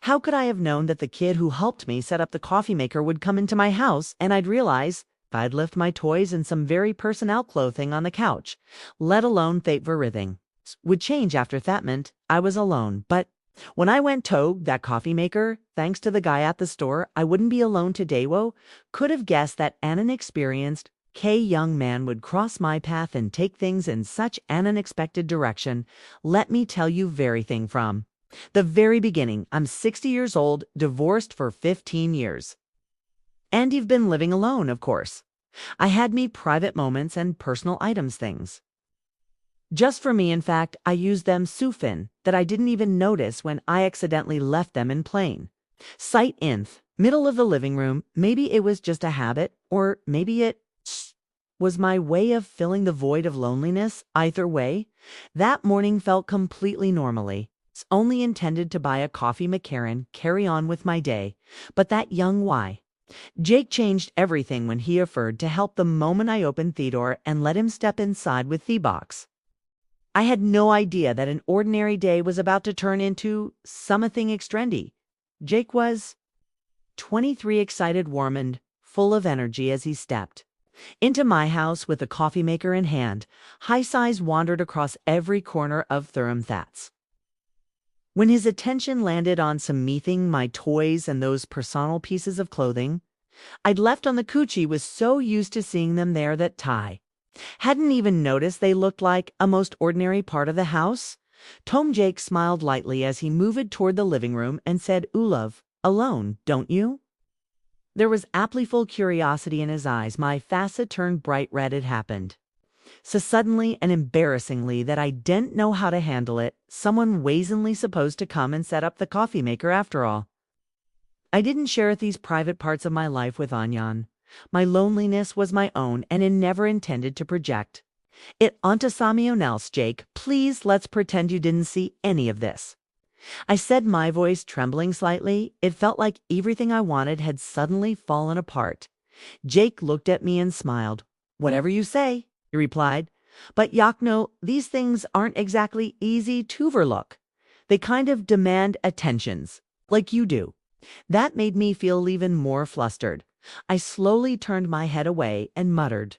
How could I have known that the kid who helped me set up the coffee maker would come into my house and I'd realize I'd left my toys and some very personnel clothing on the couch, let alone everything would change after that meant I was alone. But when I went to that coffee maker, thanks to the guy at the store, I wouldn't be alone today. Whoa, could have guessed that an inexperienced young man would cross my path and take things in such an unexpected direction. Let me tell you very thing from the very beginning. I'm 60 years old, divorced for 15 years. And you've been living alone, of course. I had me private moments and personal items things. Just for me, in fact, I used them so often that I didn't even notice when I accidentally left them in plain sight in middle of the living room. Maybe it was just a habit, or maybe it was my way of filling the void of loneliness. Either way, that morning felt completely normally. It's only intended to buy a coffee McCarran, carry on with my day. But that young Jake changed everything when he offered to help the moment I opened the door and let him step inside with the box. I had no idea that an ordinary day was about to turn into something extrendy. Jake was 23, excited, warm, and full of energy as he stepped into my house with the coffee maker in hand. High sighs wandered across every corner of Thats. When his attention landed on some meeting, my toys, and those personal pieces of clothing I'd left on the coochie, was so used to seeing them there that Ty hadn't even noticed they looked like a most ordinary part of the house. Tom Jake smiled lightly as he moved toward the living room and said, "Ooh, love, alone, don't you?" There was aptly full curiosity in his eyes. My facet turned bright red. It happened so suddenly and embarrassingly that I didn't know how to handle it. Someone wasn't supposed to come and set up the coffee maker after all. I didn't share these private parts of my life with Anyan. My loneliness was my own, and I never intended to project it onto someone else. "Jake, please, let's pretend you didn't see any of this," I said, my voice trembling slightly. It felt like everything I wanted had suddenly fallen apart. Jake looked at me and smiled. "Whatever you say," he replied. "But Yakno, these things aren't exactly easy to overlook. They kind of demand attentions, like you do." That made me feel even more flustered. I slowly turned my head away and muttered,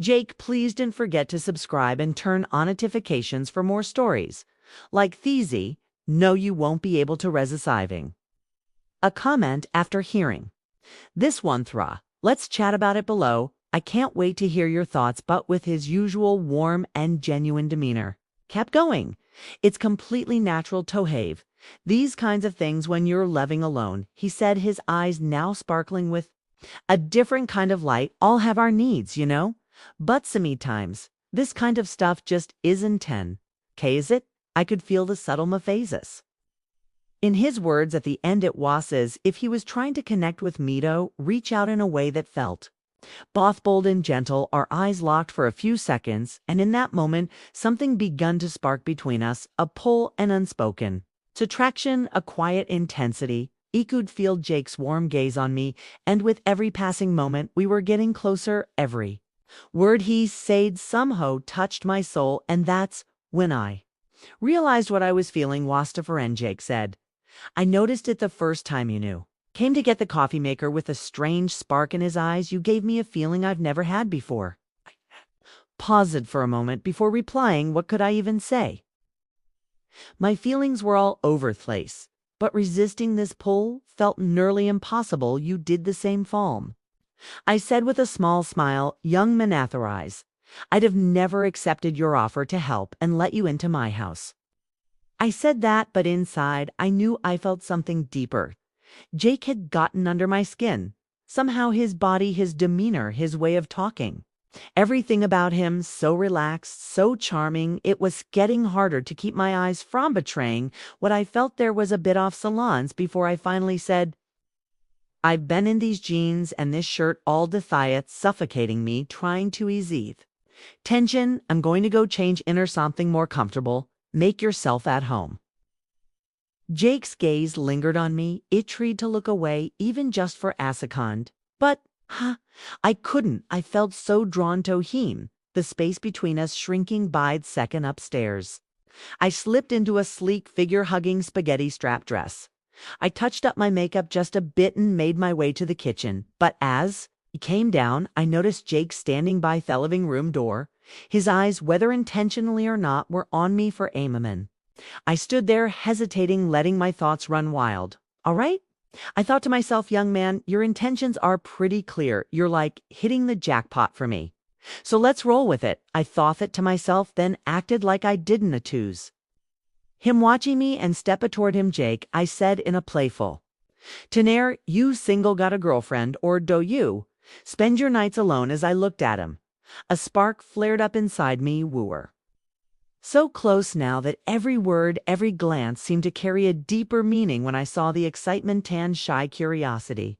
"Jake, please don't forget to subscribe and turn on notifications for more stories like these. No, you won't be able to resisting." A comment after hearing this one let's chat about it below. I can't wait to hear your thoughts. But with his usual warm and genuine demeanor, kept going. "It's completely natural to have these kinds of things when you're living alone," he said, his eyes now sparkling with a different kind of light. "All have our needs, you know. But sometimes this kind of stuff just isn't 10K, is it?" I could feel the subtle mephasis in his words at the end. It was as if he was trying to connect with me, to reach out in a way that felt both bold and gentle. Our eyes locked for a few seconds, and in that moment, something begun to spark between us, a pull, an unspoken attraction, a quiet intensity. I could feel Jake's warm gaze on me, and with every passing moment, we were getting closer. Every word he said somehow touched my soul, and that's when I realized what I was feeling. "And Jake said, I noticed it the first time you came to get the coffee maker. With a strange spark in his eyes, you gave me a feeling I've never had before." I paused for a moment before replying. What could I even say? My feelings were all over the place, but resisting this pull felt nearly impossible. "You did the same falm," I said with a small smile. "Young man, authorized, I'd have never accepted your offer to help and let you into my house." I said that, but inside I knew I felt something deeper. Jake had gotten under my skin. Somehow his body, his demeanor, his way of talking, everything about him so relaxed, so charming. It was getting harder to keep my eyes from betraying what I felt there was a bit off salons before I finally said, "I've been in these jeans and this shirt all the thiet, suffocating me, trying to ease tension. I'm going to go change into something more comfortable. Make yourself at home." Jake's gaze lingered on me. It tried to look away, even just for a second. But I couldn't. I felt so drawn to him, the space between us shrinking by the second upstairs. I slipped into a sleek figure-hugging spaghetti strap dress. I touched up my makeup just a bit and made my way to the kitchen, but as he came down, I noticed Jake standing by the living room door. His eyes, whether intentionally or not, were on me for a moment. I stood there, hesitating, letting my thoughts run wild. All right? I thought to myself, young man, your intentions are pretty clear. You're like hitting the jackpot for me. So let's roll with it. I thought it to myself, then acted like I didn't choose. Him watching me and step toward him, Jake, I said in a playful, "Tenaire, you single got a girlfriend, or do you? Spend your nights alone." As I looked at him, a spark flared up inside me, wooer. So close now that every word, every glance seemed to carry a deeper meaning when I saw the excitement and shy curiosity.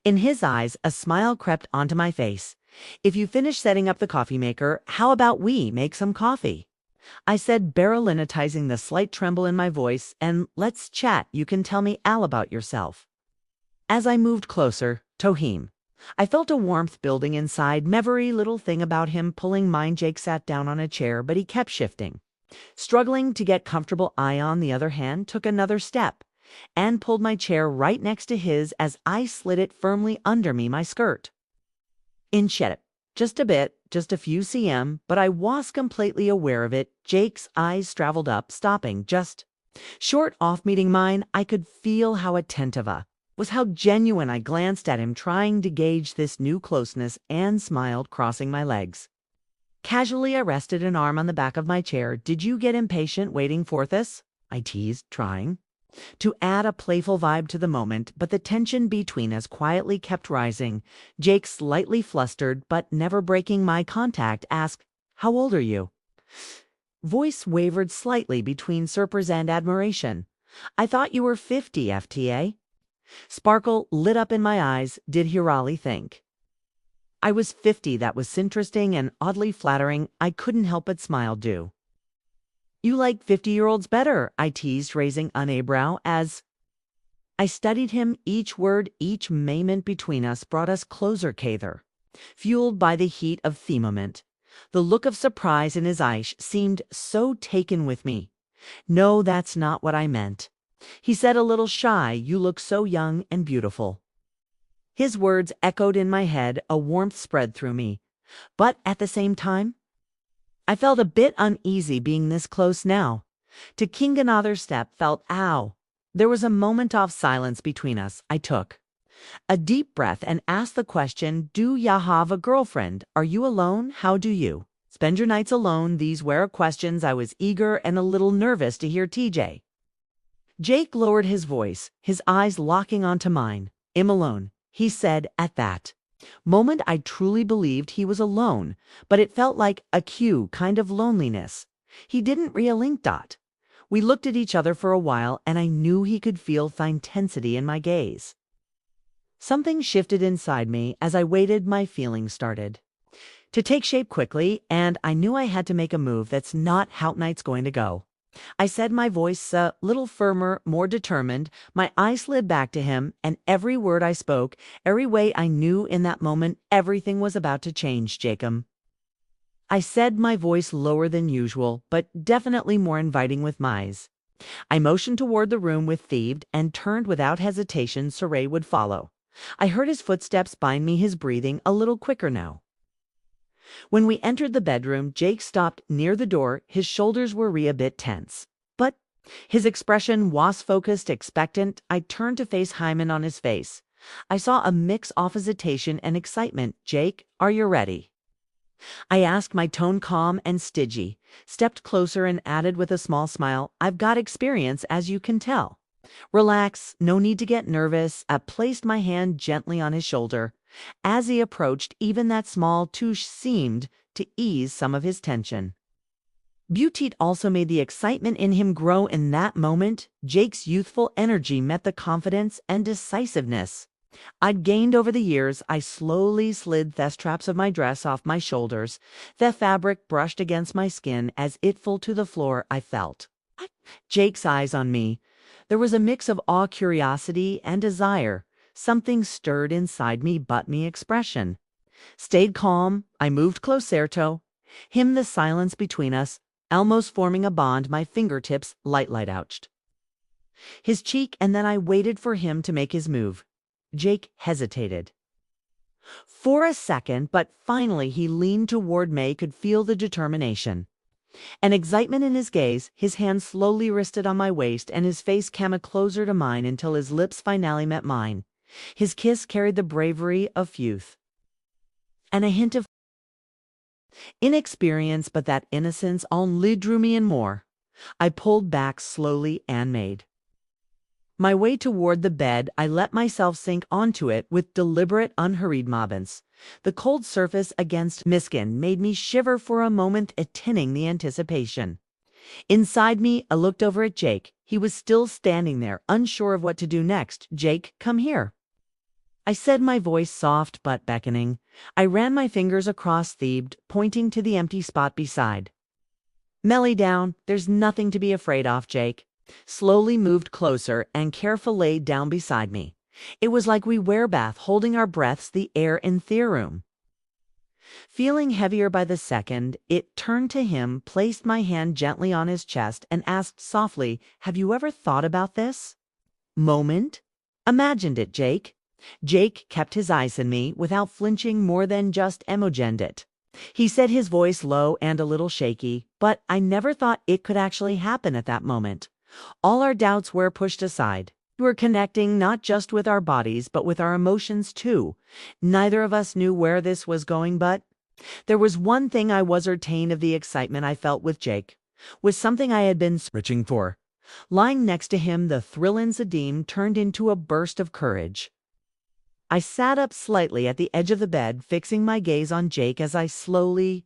In his eyes, a smile crept onto my face. "If you finish setting up the coffee maker, how about we make some coffee?" I said, barolinatizing the slight tremble in my voice, "and let's chat. You can tell me all about yourself." As I moved closer, Tohim, I felt a warmth building inside. Every little thing about him pulling mine. Jake sat down on a chair, but he kept shifting. Struggling to get comfortable, I, on the other hand, took another step and pulled my chair right next to his as I slid it firmly under me, my skirt. Inched it. Just a bit, just a few cm, but I was completely aware of it. Jake's eyes traveled up, stopping just short off meeting mine. I could feel how attentive was, how genuine. I glanced at him, trying to gauge this new closeness, and smiled, crossing my legs. Casually, I rested an arm on the back of my chair. "Did you get impatient waiting for this?" I teased, trying to add a playful vibe to the moment, but the tension between us quietly kept rising. Jake, slightly flustered, but never breaking my contact, asked, "How old are you?" Voice wavered slightly between surprise and admiration. "I thought you were 50, FTA. Sparkle lit up in my eyes. Did he really think I was 50? That was interesting and oddly flattering. I couldn't help but smile. "Do you like 50-year-olds better?" I teased, raising an eyebrow as I studied him. Each word, each moment between us brought us closer, Cather, fueled by the heat of the moment. The look of surprise in his eyes seemed so taken with me. "No, that's not what I meant," he said, a little shy. "You look so young and beautiful." His words echoed in my head. A warmth spread through me, but at the same time, I felt a bit uneasy being this close now. Taking another step felt ow. There was a moment of silence between us. I took a deep breath and asked the question, "Do ya have a girlfriend? Are you alone? How do you spend your nights alone?" These were questions I was eager and a little nervous to hear. TJ. Jake lowered his voice, his eyes locking onto mine. "I'm alone," he said. At that moment, I truly believed he was alone, but it felt like a cue kind of loneliness. He didn't re-link. We looked at each other for a while, and I knew he could feel the intensity in my gaze. Something shifted inside me as I waited. My feelings started to take shape quickly, and I knew I had to make a move. "That's not how tonight's going to go," I said, my voice a little firmer, more determined. My eyes slid back to him, and every word I spoke, every way I knew in that moment, everything was about to change. "Jacob," I said, my voice lower than usual, but definitely more inviting with my eyes. I motioned toward the room with thieved and turned without hesitation. Saray would follow. I heard his footsteps behind me, his breathing a little quicker now. When we entered the bedroom, Jake stopped near the door. His shoulders were a bit tense, but his expression was focused, expectant. I turned to face Hyman. On his face, I saw a mix of hesitation and excitement. "Jake, are you ready?" I asked, my tone calm and steady. Stepped closer and added with a small smile, "I've got experience, as you can tell. Relax, no need to get nervous." I placed my hand gently on his shoulder. As he approached, even that small touch seemed to ease some of his tension. Beauty also made the excitement in him grow. In that moment, Jake's youthful energy met the confidence and decisiveness I'd gained over the years. I slowly slid the straps of my dress off my shoulders. The fabric brushed against my skin as it fell to the floor. I felt Jake's eyes on me. There was a mix of awe, curiosity, and desire. Something stirred inside me, but my expression stayed calm. I moved closer to him. The silence between us Almost forming a bond, my fingertips light ouched his cheek, and then I waited for him to make his move. Jake hesitated for a second, but finally he leaned toward me, could feel the determination and excitement in his gaze. His hand slowly rested on my waist, and his face came closer to mine until his lips finally met mine. His kiss carried the bravery of youth and a hint of inexperience, but that innocence only drew me in more. I pulled back slowly and made my way toward the bed. I let myself sink onto it with deliberate, unhurried movements. The cold surface against my skin made me shiver for a moment, attenuating the anticipation. Inside me, I looked over at Jake. He was still standing there, unsure of what to do next. "Jake, come here," I said, my voice soft but beckoning. I ran my fingers across Thebe, pointing to the empty spot beside. "Melly down. There's nothing to be afraid of." Jake slowly moved closer and carefully laid down beside me. It was like we were both holding our breaths, the air in the room feeling heavier by the second. It turned to him, placed my hand gently on his chest, and asked softly, "Have you ever thought about this moment? Imagined it, Jake?" Jake kept his eyes on me without flinching, more than just imagined it. He said, his voice low and a little shaky, "But I never thought it could actually happen at that moment. All our doubts were pushed aside. We were connecting not just with our bodies, but with our emotions too. Neither of us knew where this was going, but there was one thing I was certain of: the excitement I felt with Jake was something I had been searching for." Lying next to him, the thrill in Sadim turned into a burst of courage. I sat up slightly at the edge of the bed, fixing my gaze on Jake as I slowly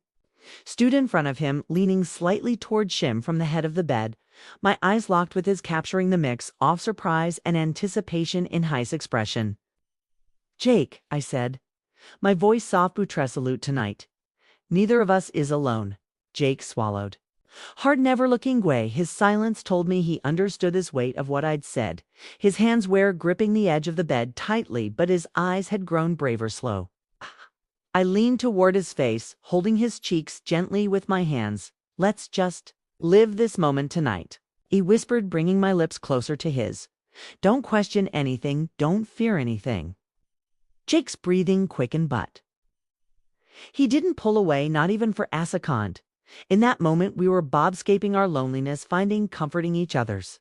stood in front of him, leaning slightly toward him from the head of the bed. My eyes locked with his, capturing the mix of surprise and anticipation in his expression. "Jake," I said, my voice soft but resolute tonight, "neither of us is alone." Jake swallowed hard, never looking away. His silence told me he understood the weight of what I'd said. His hands were gripping the edge of the bed tightly, but his eyes had grown braver. Slow I leaned toward his face, holding his cheeks gently with my hands. "Let's just live this moment tonight," he whispered, bringing my lips closer to his. "Don't question anything, don't fear anything." Jake's breathing quickened, but he didn't pull away, not even for a second. In that moment, we were bobscaping our loneliness, finding comforting each other's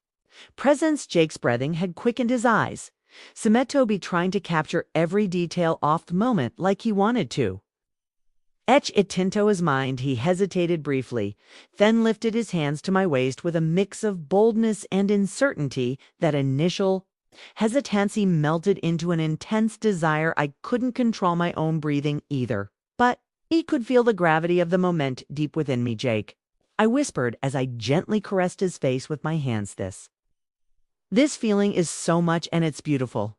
presence. Jake's breathing had quickened, his eyes seemed to be trying to capture every detail of the moment, like he wanted to etch it into his mind. He hesitated briefly, then lifted his hands to my waist with a mix of boldness and uncertainty. That initial hesitancy melted into an intense desire. I couldn't control my own breathing either, but he could feel the gravity of the moment deep within me. "Jake," I whispered as I gently caressed his face with my hands, This feeling is so much, and it's beautiful."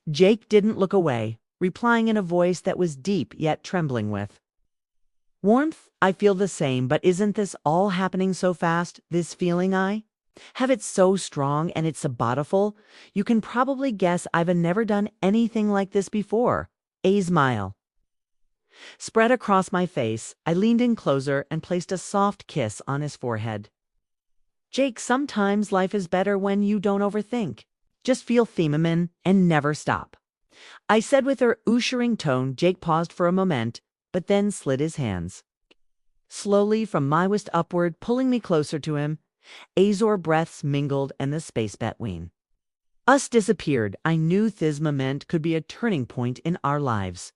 Jake didn't look away, replying in a voice that was deep yet trembling with warmth. "I feel the same, but isn't this all happening so fast? This feeling I have, it's so strong and it's so beautiful. You can probably guess I've never done anything like this before." A smile spread across my face. I leaned in closer and placed a soft kiss on his forehead. "Jake, sometimes life is better when you don't overthink. Just feel feminine and never stop," I said with her ushering tone. Jake paused for a moment, but then slid his hands slowly from my waist upward, pulling me closer to him. Azor breaths mingled, and the space between us disappeared. I knew this moment could be a turning point in our lives.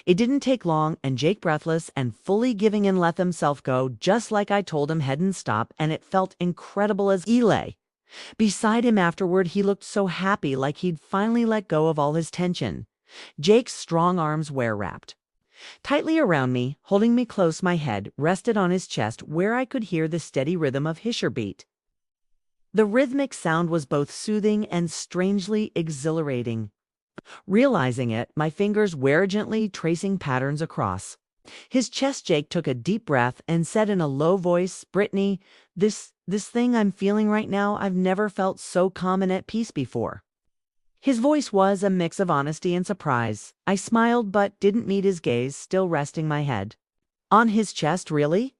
It didn't take long, and Jake, breathless and fully giving in, let himself go, just like I told him, hadn't stopped, and it felt incredible as he lay beside him afterward. He looked so happy, like he'd finally let go of all his tension. Jake's strong arms were wrapped tightly around me, holding me close. My head rested on his chest, where I could hear the steady rhythm of his heartbeat. The rhythmic sound was both soothing and strangely exhilarating. Realizing it, my fingers were gently tracing patterns across his chest. Jake took a deep breath and said in a low voice, "Brittany, this thing I'm feeling right now, I've never felt so calm and at peace before." His voice was a mix of honesty and surprise. I smiled but didn't meet his gaze, still resting my head on his chest. "Really?"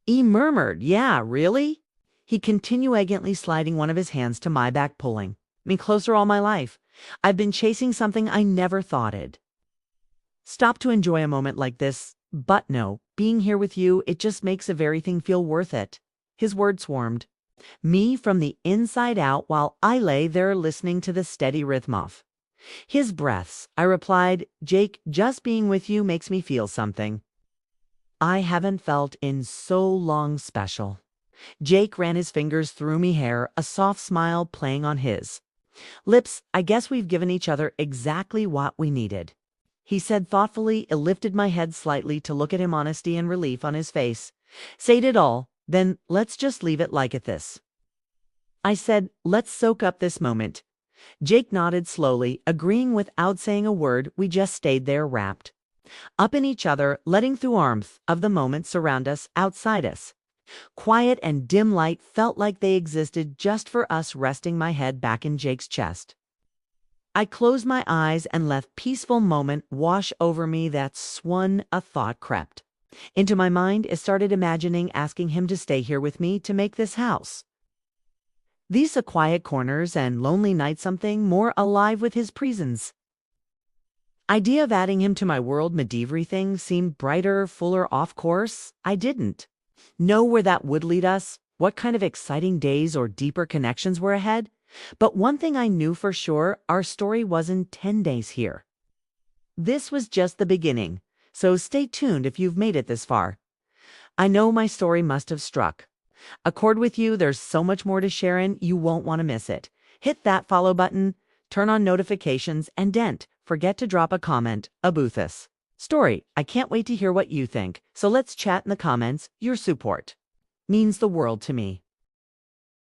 He murmured, "Yeah, really?" He continually sliding one of his hands to my back, pulling me closer all my life. I've been chasing something I never thought'd stop to enjoy a moment like this, but no, being here with you, it just makes everything feel worth it. His words warmed me from the inside out while I lay there listening to the steady rhythm of his breaths. I replied, "Jake, just being with you makes me feel something I haven't felt in so long, special." Jake ran his fingers through me hair, a soft smile playing on his lips. "I guess we've given each other exactly what we needed," he said thoughtfully. I lifted my head slightly to look at him, honesty and relief on his face. "Said it all, then let's just leave it like this," I said. "Let's soak up this moment." Jake nodded slowly, agreeing without saying a word. We just stayed there, wrapped up in each other, letting the warmth of the moment surround us. Outside us, quiet and dim light felt like they existed just for us. Resting my head back in Jake's chest, I closed my eyes and let peaceful moment wash over me. That's when a thought crept into my mind. I started imagining asking him to stay here with me, to make this house, these a quiet corners and lonely nights, something more alive with his presence. Idea of adding him to my world made everything seem brighter, fuller. Off course, I didn't know where that would lead us, what kind of exciting days or deeper connections were ahead. But one thing I knew for sure, our story wasn't 10 days here. This was just the beginning, so stay tuned if you've made it this far. I know my story must have struck a chord with you. There's so much more to share and you won't want to miss it. Hit that follow button, turn on notifications, and don't forget to drop a comment about this story. I can't wait to hear what you think, so let's chat in the comments. Your support means the world to me.